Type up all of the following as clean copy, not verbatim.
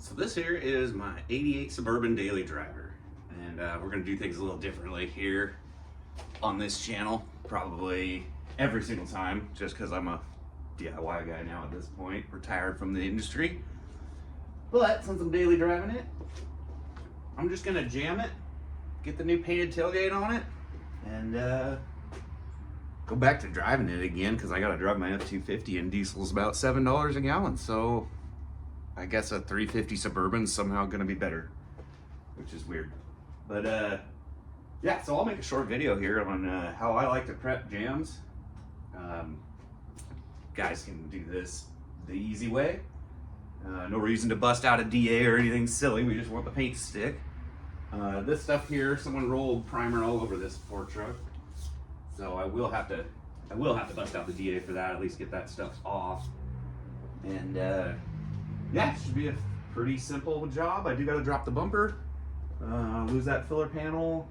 So this here is my 88 Suburban Daily Driver, and we're gonna do things a little differently here on this channel, probably every single time, just because I'm a DIY guy now at this point, retired from the industry. But since I'm daily driving it, I'm just gonna jam it, get the new painted tailgate on it, and go back to driving it again, because I gotta drive my F-250 and diesel's about $7 a gallon, so I guess a 350 Suburban is somehow gonna be better, which is weird. But yeah, so I'll make a short video here on how I like to prep jams. Guys can do this the easy way. No reason to bust out a DA or anything silly, we just want the paint to stick. This stuff here, someone rolled primer all over this Ford truck. So I will have to bust out the DA for that, at least get that stuff off. And yeah, it should be a pretty simple job. I do gotta drop the bumper, lose that filler panel,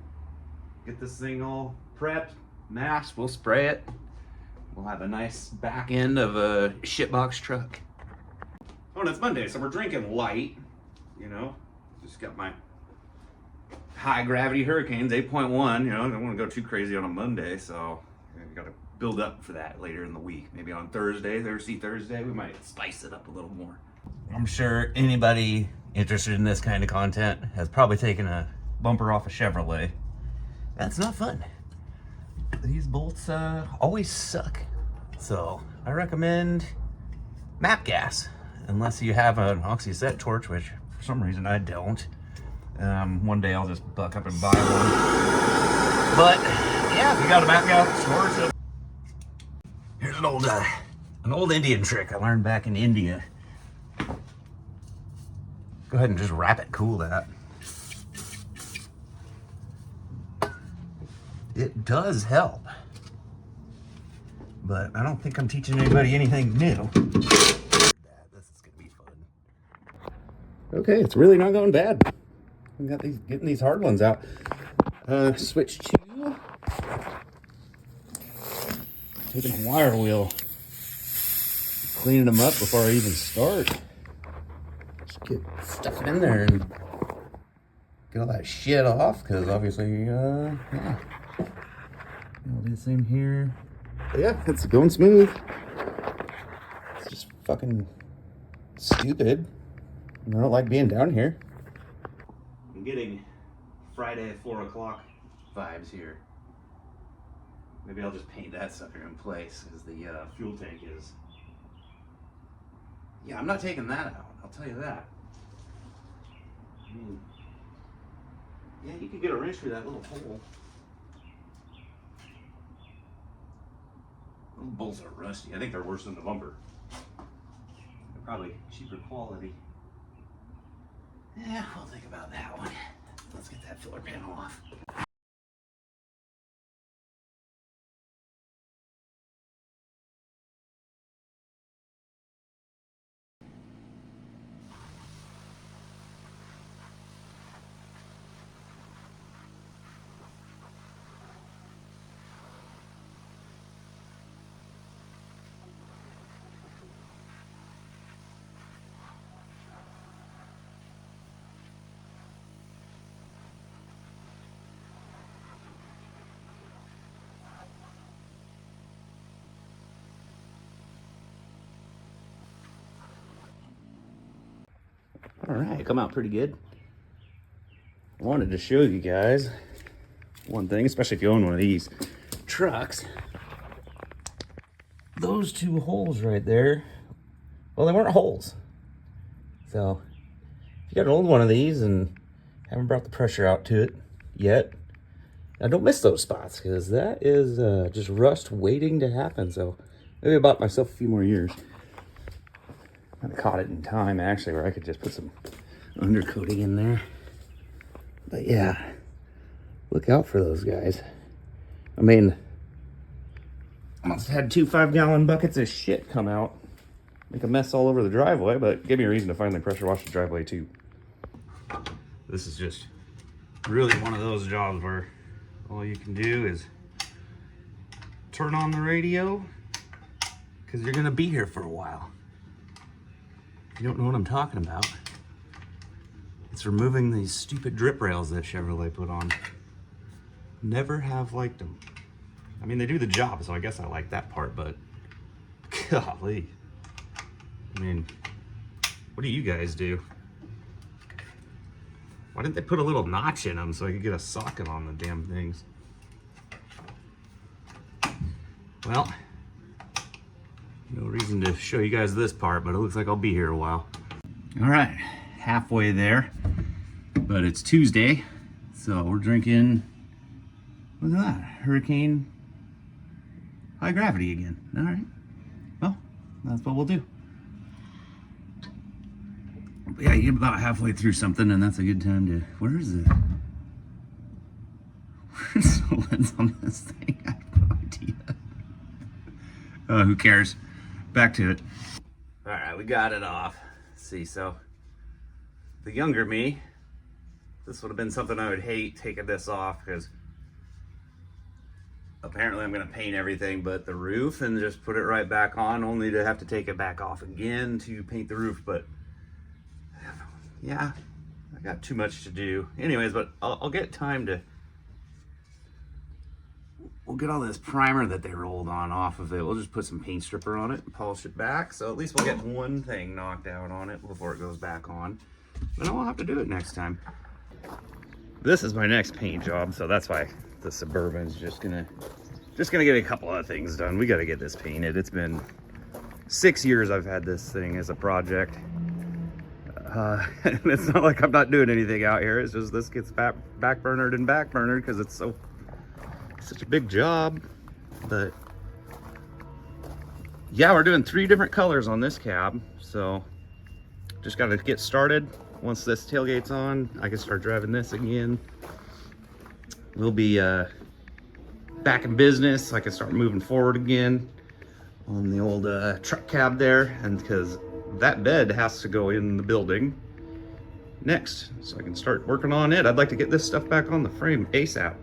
get this thing all prepped, masked, we'll spray it. We'll have a nice back end of a shitbox truck. Oh, and it's Monday, so we're drinking light, you know. Just got my high gravity Hurricanes 8.1, you know, I don't want to go too crazy on a Monday, so you got to build up for that later in the week. Maybe on Thursday, Thursday, we might spice it up a little more. I'm sure anybody interested in this kind of content has probably taken a bumper off a Chevrolet. That's not fun. These bolts always suck. So I recommend MAP gas, unless you have an oxy-set torch, which for some reason I don't. One day I'll just buck up and buy one. But yeah, if you got a MAP gas torch, here's an old Indian trick I learned back in India. Go ahead and just wrap it cool that. It does help, but I don't think I'm teaching anybody anything new. This is gonna be fun. Okay, it's really not going bad. We got these, getting these hard ones out. Switch to taking the wire wheel, cleaning them up before I even start. Just get stuff in there and get all that shit off, because obviously, yeah. I'll do the same here. But yeah, it's going smooth. It's just fucking stupid. I don't like being down here. I'm getting Friday at 4 o'clock vibes here. Maybe I'll just paint that sucker in place, as the fuel tank is. Yeah, I'm not taking that out, I'll tell you that. I mean, yeah, you could get a wrench through that little hole. Those bolts are rusty. I think they're worse than the bumper. They're probably cheaper quality. Yeah, I'll think about that one. Let's get that filler panel off. All right, come out pretty good. I wanted to show you guys one thing, especially if you own one of these trucks. Those two holes right there, well, they weren't holes. So if you got an old one of these and haven't brought the pressure out to it yet, now don't miss those spots, because that is just rust waiting to happen. So maybe I bought myself a few more years. I caught it in time, actually, where I could just put some undercoating in there. But yeah, look out for those guys. I mean, I almost had 2 5-gallon buckets of shit come out, make a mess all over the driveway, but give me a reason to finally pressure wash the driveway too. This is just really one of those jobs where all you can do is turn on the radio, because you're gonna be here for a while. If you don't know what I'm talking about, It's removing these stupid drip rails that Chevrolet put on. Never have liked them. I mean, they do the job, so I guess I like that part, but golly. I mean, what do you guys do? Why didn't they put a little notch in them so I could get a socket on the damn things? Well, no reason to show you guys this part, but it looks like I'll be here a while. All right, halfway there, but it's Tuesday, so we're drinking, look at that, Hurricane High Gravity again. All right, well, that's what we'll do. But yeah, you get about halfway through something, and that's a good time to, where is it? Where's the lens on this thing? I have no idea. Who cares? Back to it. All right, we got it off. Let's see, so the younger me, this would have been something I would hate, taking this off, because apparently I'm going to paint everything but the roof and just put it right back on, only to have to take it back off again to paint the roof. But yeah, I got too much to do. Anyways, but I'll get time to, we'll get all this primer that they rolled on off of it. We'll just put some paint stripper on it and polish it back. So at least we'll get one thing knocked out on it before it goes back on. But I won't have to do it next time. This is my next paint job, so that's why the Suburban's just gonna get a couple of things done. We gotta get this painted. It's been 6 years I've had this thing as a project. It's not like I'm not doing anything out here. It's just this gets backburnered and backburnered because it's such a big job. But yeah, we're doing 3 different colors on this cab, so just got to get started. Once this tailgate's on, I can start driving this again. We'll be back in business, so I can start moving forward again on the old truck cab there, and because that bed has to go in the building next, so I can start working on it. I'd like to get this stuff back on the frame ASAP.